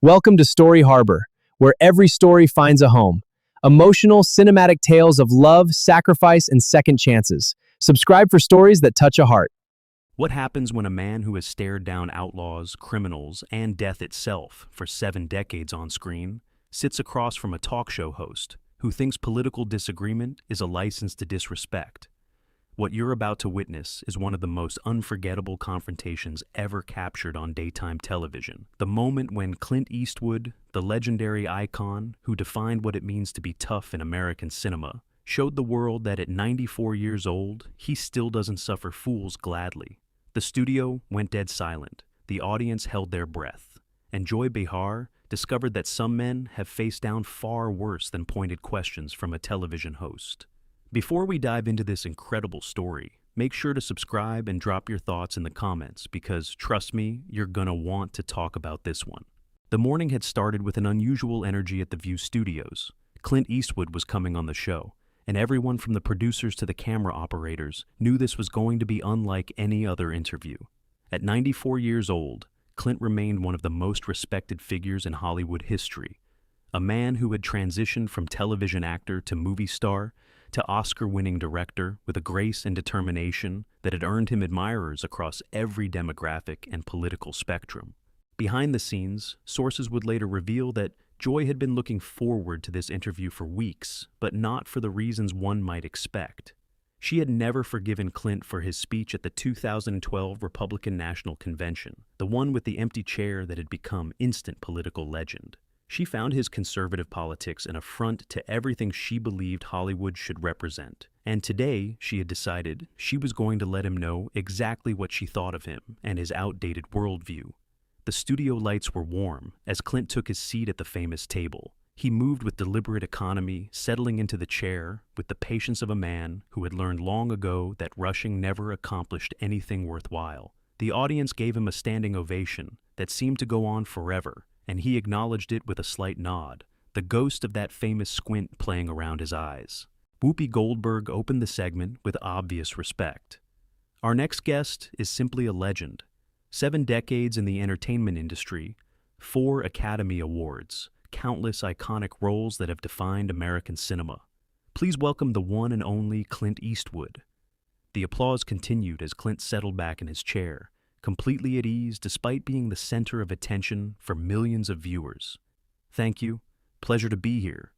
Welcome to Story Harbor, where every story finds a home. Emotional, cinematic tales of love, sacrifice, and second chances. Subscribe for stories that touch a heart. What happens when a man who has stared down outlaws, criminals, and death itself for 7 decades on screen sits across from a talk show host who thinks political disagreement is a license to disrespect? What you're about to witness is one of the most unforgettable confrontations ever captured on daytime television. The moment when Clint Eastwood, the legendary icon who defined what it means to be tough in American cinema, showed the world that at 94 years old, he still doesn't suffer fools gladly. The studio went dead silent. The audience held their breath. And Joy Behar discovered that some men have faced down far worse than pointed questions from a television host. Before we dive into this incredible story, make sure to subscribe and drop your thoughts in the comments because, trust me, you're gonna want to talk about this one. The morning had started with an unusual energy at the View Studios. Clint Eastwood was coming on the show, and everyone from the producers to the camera operators knew this was going to be unlike any other interview. At 94 years old, Clint remained one of the most respected figures in Hollywood history. A man who had transitioned from television actor to movie star to Oscar-winning director with a grace and determination that had earned him admirers across every demographic and political spectrum. Behind the scenes, sources would later reveal that Joy had been looking forward to this interview for weeks, but not for the reasons one might expect. She had never forgiven Clint for his speech at the 2012 Republican National Convention, the one with the empty chair that had become instant political legend. She found his conservative politics an affront to everything she believed Hollywood should represent. And today, she had decided she was going to let him know exactly what she thought of him and his outdated worldview. The studio lights were warm as Clint took his seat at the famous table. He moved with deliberate economy, settling into the chair with the patience of a man who had learned long ago that rushing never accomplished anything worthwhile. The audience gave him a standing ovation that seemed to go on forever, and he acknowledged it with a slight nod, the ghost of that famous squint playing around his eyes. Whoopi Goldberg opened the segment with obvious respect. Our next guest is simply a legend. 7 decades in the entertainment industry, 4 Academy Awards, countless iconic roles that have defined American cinema. Please welcome the one and only Clint Eastwood. The applause continued as Clint settled back in his chair, completely at ease despite being the center of attention for millions of viewers. Thank you. Pleasure to be here.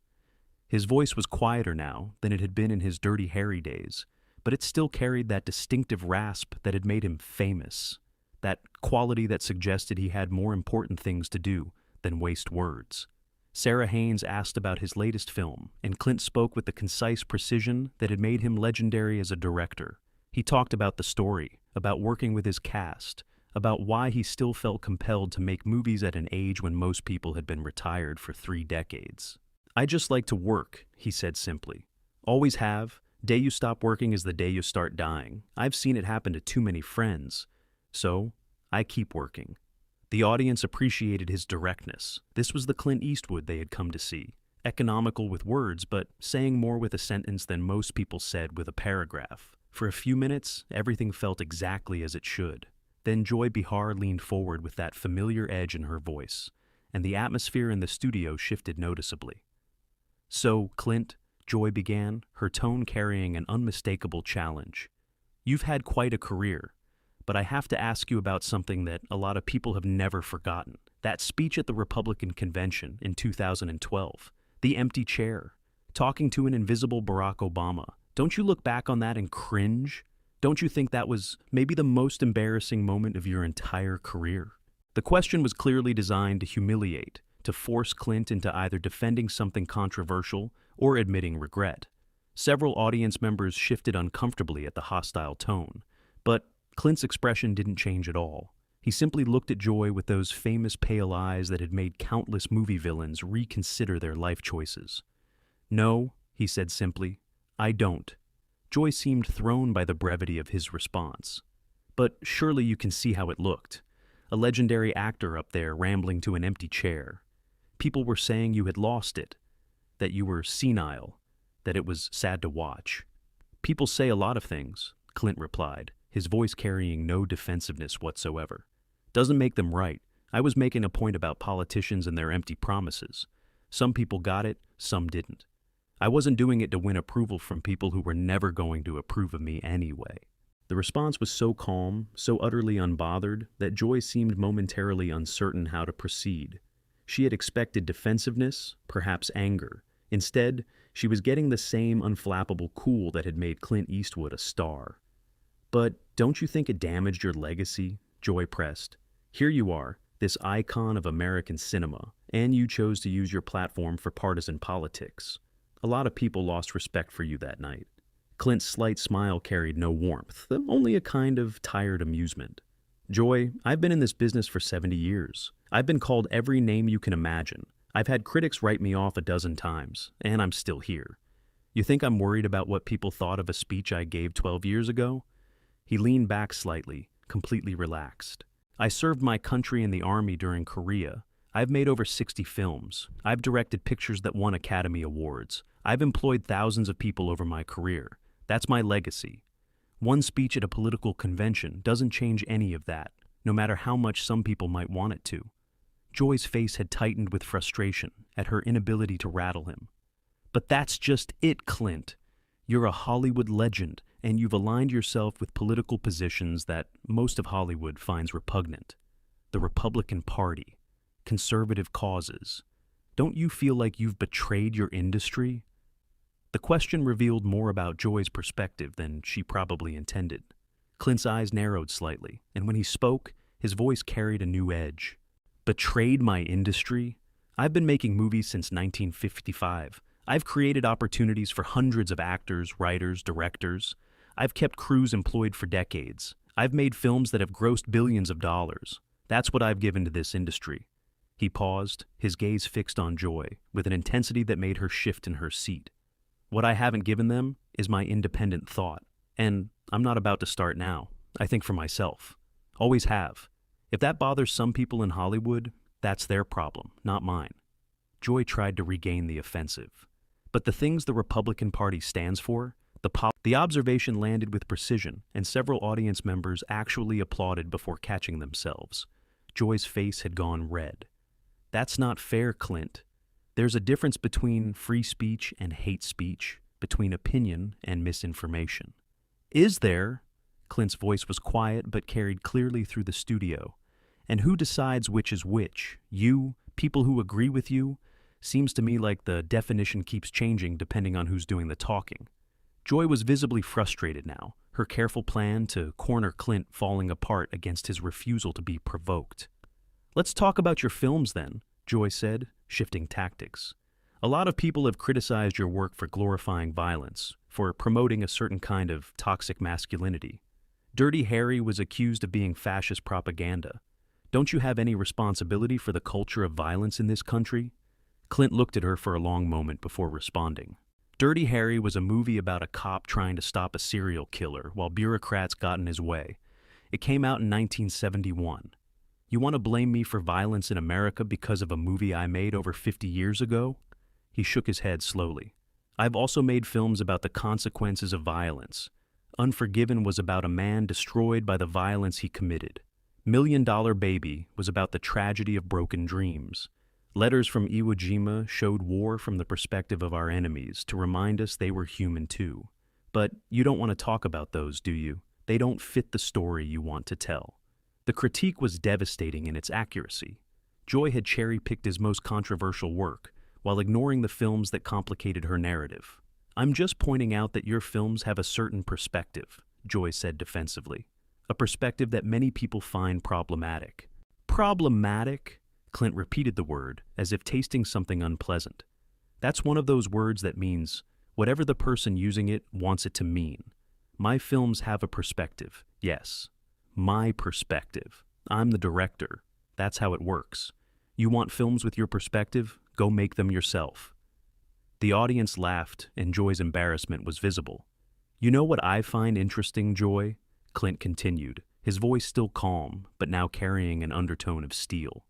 His voice was quieter now than it had been in his Dirty Harry days, but it still carried that distinctive rasp that had made him famous, that quality that suggested he had more important things to do than waste words. Sarah Haynes asked about his latest film, and Clint spoke with the concise precision that had made him legendary as a director. He talked about the story, about working with his cast, about why he still felt compelled to make movies at an age when most people had been retired for 3 decades. "I just like to work," he said simply. "Always have. Day you stop working is the day you start dying. I've seen it happen to too many friends. So, I keep working." The audience appreciated his directness. This was the Clint Eastwood they had come to see. Economical with words, but saying more with a sentence than most people said with a paragraph. For a few minutes, everything felt exactly as it should. Then Joy Behar leaned forward with that familiar edge in her voice, and the atmosphere in the studio shifted noticeably. "So, Clint," Joy began, her tone carrying an unmistakable challenge. "You've had quite a career, but I have to ask you about something that a lot of people have never forgotten. That speech at the Republican Convention in 2012, the empty chair, talking to an invisible Barack Obama. Don't you look back on that and cringe? Don't you think that was maybe the most embarrassing moment of your entire career?" The question was clearly designed to humiliate, to force Clint into either defending something controversial or admitting regret. Several audience members shifted uncomfortably at the hostile tone, but Clint's expression didn't change at all. He simply looked at Joy with those famous pale eyes that had made countless movie villains reconsider their life choices. "No," he said simply, "I don't." Joy seemed thrown by the brevity of his response. "But surely you can see how it looked. A legendary actor up there rambling to an empty chair. People were saying you had lost it, that you were senile, that it was sad to watch." "People say a lot of things," Clint replied, his voice carrying no defensiveness whatsoever. "Doesn't make them right. I was making a point about politicians and their empty promises. Some people got it, some didn't. I wasn't doing it to win approval from people who were never going to approve of me anyway. The response was so calm, so utterly unbothered, that Joy seemed momentarily uncertain how to proceed. She had expected defensiveness, perhaps anger. Instead, she was getting the same unflappable cool that had made Clint Eastwood a star. "But don't you think it damaged your legacy?" Joy pressed. "Here you are, this icon of American cinema, and you chose to use your platform for partisan politics. A lot of people lost respect for you that night." Clint's slight smile carried no warmth, only a kind of tired amusement. "Joy, I've been in this business for 70 years. I've been called every name you can imagine. I've had critics write me off a dozen times, and I'm still here. You think I'm worried about what people thought of a speech I gave 12 years ago?" He leaned back slightly, completely relaxed. "I served my country in the army during Korea. I've made over 60 films. I've directed pictures that won Academy Awards. I've employed thousands of people over my career. That's my legacy. One speech at a political convention doesn't change any of that, no matter how much some people might want it to." Joy's face had tightened with frustration at her inability to rattle him. "But that's just it, Clint. You're a Hollywood legend, and you've aligned yourself with political positions that most of Hollywood finds repugnant. The Republican Party, conservative causes. Don't you feel like you've betrayed your industry?" The question revealed more about Joy's perspective than she probably intended. Clint's eyes narrowed slightly, and when he spoke, his voice carried a new edge. "Betrayed my industry? I've been making movies since 1955. I've created opportunities for hundreds of actors, writers, directors. I've kept crews employed for decades. I've made films that have grossed billions of dollars. That's what I've given to this industry." He paused, his gaze fixed on Joy, with an intensity that made her shift in her seat. "What I haven't given them is my independent thought. And I'm not about to start now. I think for myself. Always have. If that bothers some people in Hollywood, that's their problem, not mine." Joy tried to regain the offensive. "But the things the Republican Party stands for, the observation landed with precision, and several audience members actually applauded before catching themselves. Joy's face had gone red. "That's not fair, Clint. There's a difference between free speech and hate speech, between opinion and misinformation." "Is there?" Clint's voice was quiet but carried clearly through the studio. "And who decides which is which? You? People who agree with you? Seems to me like the definition keeps changing depending on who's doing the talking." Joy was visibly frustrated now, her careful plan to corner Clint falling apart against his refusal to be provoked. "Let's talk about your films then," Joy said, shifting tactics. "A lot of people have criticized your work for glorifying violence, for promoting a certain kind of toxic masculinity. Dirty Harry was accused of being fascist propaganda. Don't you have any responsibility for the culture of violence in this country?" Clint looked at her for a long moment before responding. "Dirty Harry was a movie about a cop trying to stop a serial killer while bureaucrats got in his way. It came out in 1971. You want to blame me for violence in America because of a movie I made over 50 years ago?" He shook his head slowly. "I've also made films about the consequences of violence. Unforgiven was about a man destroyed by the violence he committed. $1 Million Baby was about the tragedy of broken dreams. Letters from Iwo Jima showed war from the perspective of our enemies to remind us they were human too. But you don't want to talk about those, do you? They don't fit the story you want to tell." The critique was devastating in its accuracy. Joy had cherry-picked his most controversial work, while ignoring the films that complicated her narrative. "I'm just pointing out that your films have a certain perspective," Joy said defensively. "A perspective that many people find problematic." "Problematic?" Clint repeated the word, as if tasting something unpleasant. "That's one of those words that means whatever the person using it wants it to mean. My films have a perspective, yes. My perspective. I'm the director. That's how it works. You want films with your perspective? Go make them yourself." The audience laughed, and Joy's embarrassment was visible. "You know what I find interesting, Joy?" Clint continued, his voice still calm, but now carrying an undertone of steel.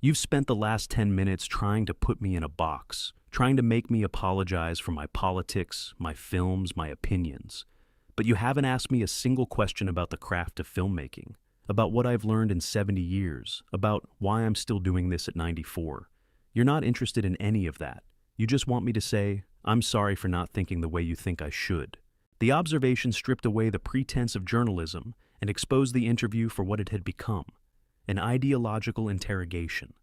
"You've spent the last 10 minutes trying to put me in a box, trying to make me apologize for my politics, my films, my opinions. But you haven't asked me a single question about the craft of filmmaking. about what I've learned in 70 years, about why I'm still doing this at 94. You're not interested in any of that. You just want me to say, I'm sorry for not thinking the way you think I should. The observation stripped away the pretense of journalism and exposed the interview for what it had become, an ideological interrogation.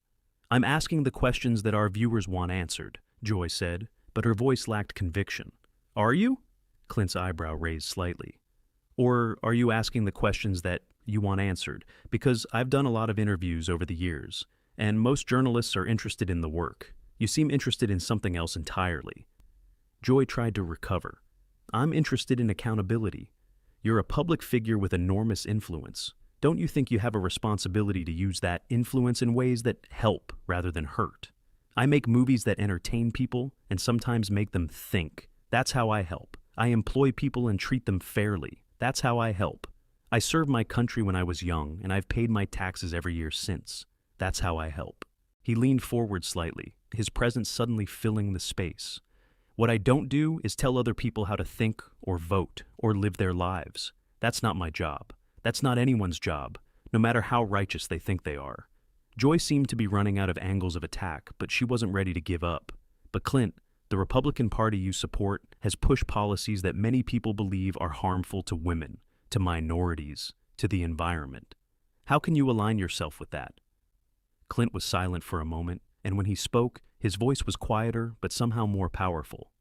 I'm asking the questions that our viewers want answered, Joy said, but her voice lacked conviction. Are you? Clint's eyebrow raised slightly. Or are you asking the questions that you want answered? Because I've done a lot of interviews over the years, and most journalists are interested in the work. You seem interested in something else entirely. Joy tried to recover. I'm interested in accountability. You're a public figure with enormous influence. Don't you think you have a responsibility to use that influence in ways that help rather than hurt? I make movies that entertain people and sometimes make them think. That's how I help. I employ people and treat them fairly. That's how I help. I served my country when I was young, and I've paid my taxes every year since. That's how I help. He leaned forward slightly, his presence suddenly filling the space. What I don't do is tell other people how to think or vote or live their lives. That's not my job. That's not anyone's job, no matter how righteous they think they are. Joy seemed to be running out of angles of attack, but she wasn't ready to give up. But Clint, the Republican Party you support has pushed policies that many people believe are harmful to women, to minorities, to the environment. How can you align yourself with that? Clint was silent for a moment, and when he spoke, his voice was quieter but somehow more powerful.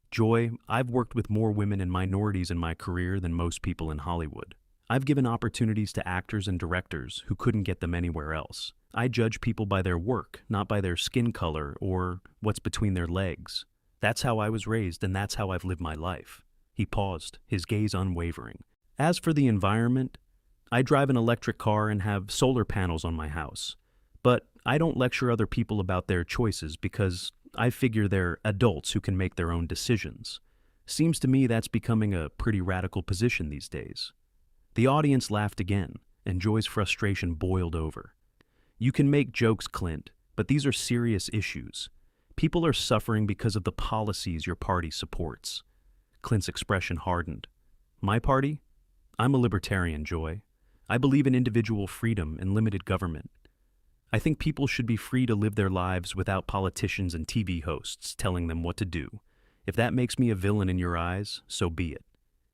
Joy, I've worked with more women and minorities in my career than most people in Hollywood. I've given opportunities to actors and directors who couldn't get them anywhere else. I judge people by their work, not by their skin color or what's between their legs. That's how I was raised, and that's how I've lived my life. He paused, his gaze unwavering. As for the environment, I drive an electric car and have solar panels on my house. But I don't lecture other people about their choices because I figure they're adults who can make their own decisions. Seems to me that's becoming a pretty radical position these days. The audience laughed again, and Joy's frustration boiled over. You can make jokes, Clint, but these are serious issues. People are suffering because of the policies your party supports. Clint's expression hardened. My party? I'm a libertarian, Joy. I believe in individual freedom and limited government. I think people should be free to live their lives without politicians and TV hosts telling them what to do. If that makes me a villain in your eyes, so be it.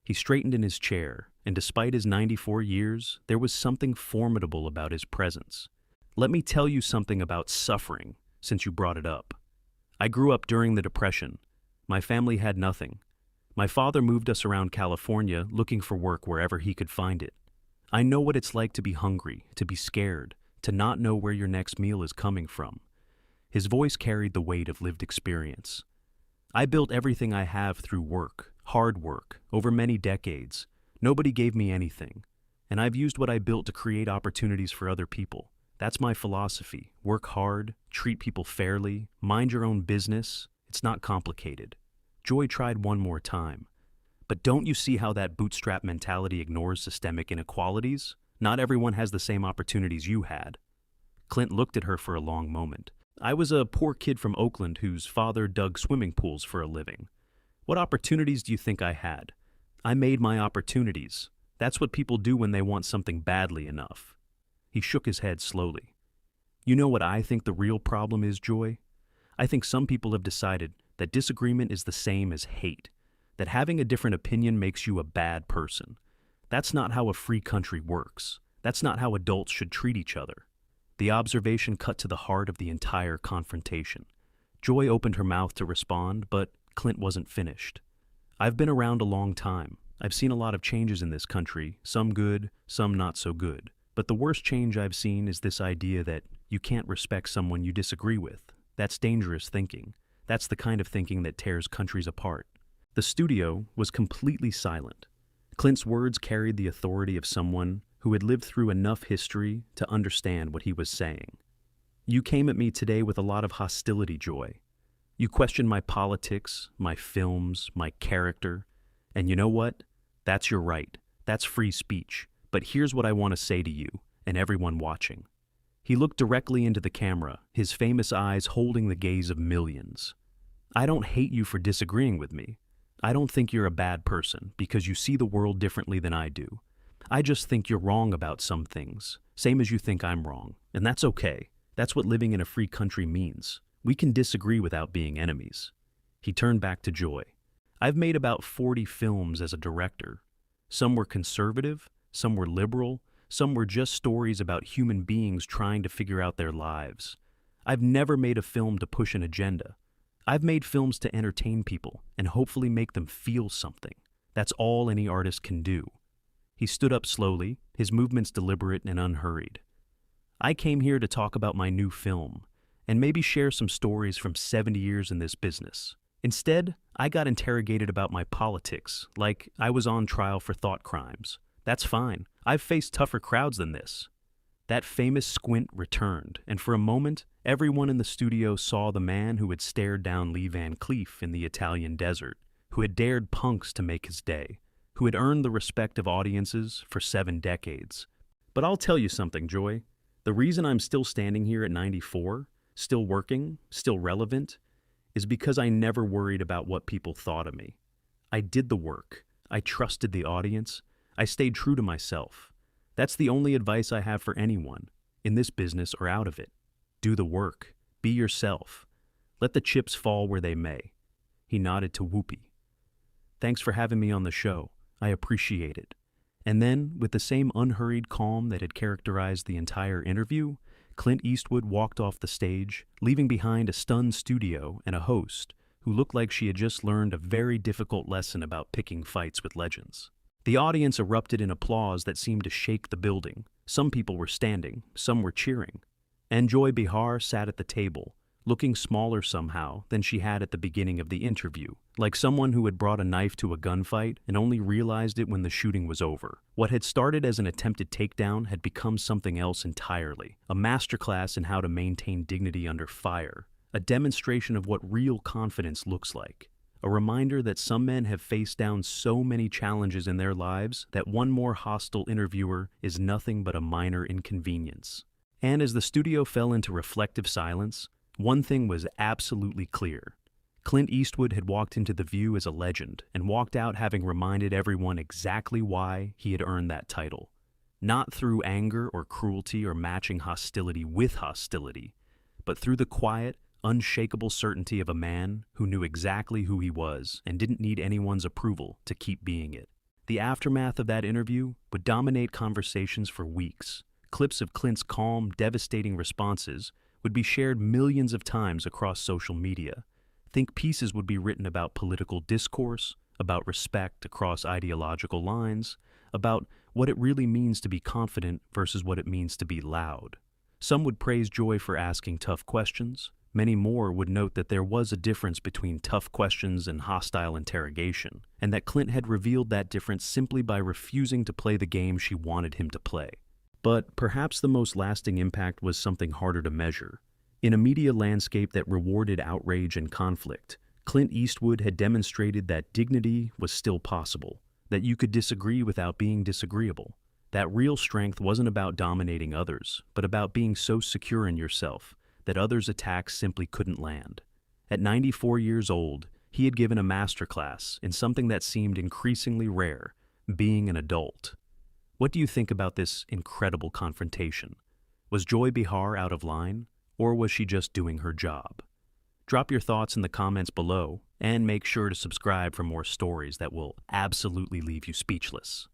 He straightened in his chair, and despite his 94 years, there was something formidable about his presence. Let me tell you something about suffering, since you brought it up. I grew up during the Depression. My family had nothing. My father moved us around California looking for work wherever he could find it. I know what it's like to be hungry, to be scared, to not know where your next meal is coming from. His voice carried the weight of lived experience. I built everything I have through work, hard work, over many decades. Nobody gave me anything, and I've used what I built to create opportunities for other people. That's my philosophy. Work hard, treat people fairly, mind your own business. It's not complicated. Joy tried one more time. But don't you see how that bootstrap mentality ignores systemic inequalities? Not everyone has the same opportunities you had. Clint looked at her for a long moment. I was a poor kid from Oakland whose father dug swimming pools for a living. What opportunities do you think I had? I made my opportunities. That's what people do when they want something badly enough. He shook his head slowly. You know what I think the real problem is, Joy? I think some people have decided that disagreement is the same as hate, that having a different opinion makes you a bad person. That's not how a free country works. That's not how adults should treat each other. The observation cut to the heart of the entire confrontation. Joy opened her mouth to respond, but Clint wasn't finished. I've been around a long time. I've seen a lot of changes in this country, some good, some not so good. But the worst change I've seen is this idea that you can't respect someone you disagree with. That's dangerous thinking. That's the kind of thinking that tears countries apart. The studio was completely silent. Clint's words carried the authority of someone who had lived through enough history to understand what he was saying. You came at me today with a lot of hostility, Joy. You questioned my politics, my films, my character. And you know what? That's your right. That's free speech. But here's what I want to say to you, and everyone watching. He looked directly into the camera, his famous eyes holding the gaze of millions. I don't hate you for disagreeing with me. I don't think you're a bad person because you see the world differently than I do. I just think you're wrong about some things, same as you think I'm wrong. And that's okay. That's what living in a free country means. We can disagree without being enemies. He turned back to Joy. I've made about 40 films as a director. Some were conservative, some were liberal, some were just stories about human beings trying to figure out their lives. I've never made a film to push an agenda. I've made films to entertain people and hopefully make them feel something. That's all any artist can do. He stood up slowly, his movements deliberate and unhurried. I came here to talk about my new film and maybe share some stories from 70 years in this business. Instead, I got interrogated about my politics, like I was on trial for thought crimes. That's fine. I've faced tougher crowds than this. That famous squint returned, and for a moment, everyone in the studio saw the man who had stared down Lee Van Cleef in the Italian desert, who had dared punks to make his day, who had earned the respect of audiences for 7 decades. But I'll tell you something, Joy. The reason I'm still standing here at 94, still working, still relevant, is because I never worried about what people thought of me. I did the work. I trusted the audience. I stayed true to myself. That's the only advice I have for anyone, in this business or out of it. Do the work. Be yourself. Let the chips fall where they may. He nodded to Whoopi. Thanks for having me on the show. I appreciate it. And then, with the same unhurried calm that had characterized the entire interview, Clint Eastwood walked off the stage, leaving behind a stunned studio and a host who looked like she had just learned a very difficult lesson about picking fights with legends. The audience erupted in applause that seemed to shake the building. Some people were standing, some were cheering. And Joy Behar sat at the table, looking smaller somehow than she had at the beginning of the interview, like someone who had brought a knife to a gunfight and only realized it when the shooting was over. What had started as an attempted takedown had become something else entirely, a masterclass in how to maintain dignity under fire, a demonstration of what real confidence looks like, a reminder that some men have faced down so many challenges in their lives that one more hostile interviewer is nothing but a minor inconvenience. And as the studio fell into reflective silence, one thing was absolutely clear. Clint Eastwood had walked into the view as a legend and walked out having reminded everyone exactly why he had earned that title. Not through anger or cruelty or matching hostility with hostility, but through the quiet, unshakable certainty of a man who knew exactly who he was and didn't need anyone's approval to keep being it. The aftermath of that interview would dominate conversations for weeks. Clips of Clint's calm, devastating responses would be shared millions of times across social media. Think pieces would be written about political discourse, about respect across ideological lines, about what it really means to be confident versus what it means to be loud. Some would praise Joy for asking tough questions. Many more would note that there was a difference between tough questions and hostile interrogation, and that Clint had revealed that difference simply by refusing to play the game she wanted him to play. But perhaps the most lasting impact was something harder to measure. In a media landscape that rewarded outrage and conflict, Clint Eastwood had demonstrated that dignity was still possible, that you could disagree without being disagreeable. That real strength wasn't about dominating others, but about being so secure in yourself that others' attacks simply couldn't land. At 94 years old, he had given a masterclass in something that seemed increasingly rare, being an adult. What do you think about this incredible confrontation? Was Joy Behar out of line, or was she just doing her job? Drop your thoughts in the comments below, and make sure to subscribe for more stories that will absolutely leave you speechless.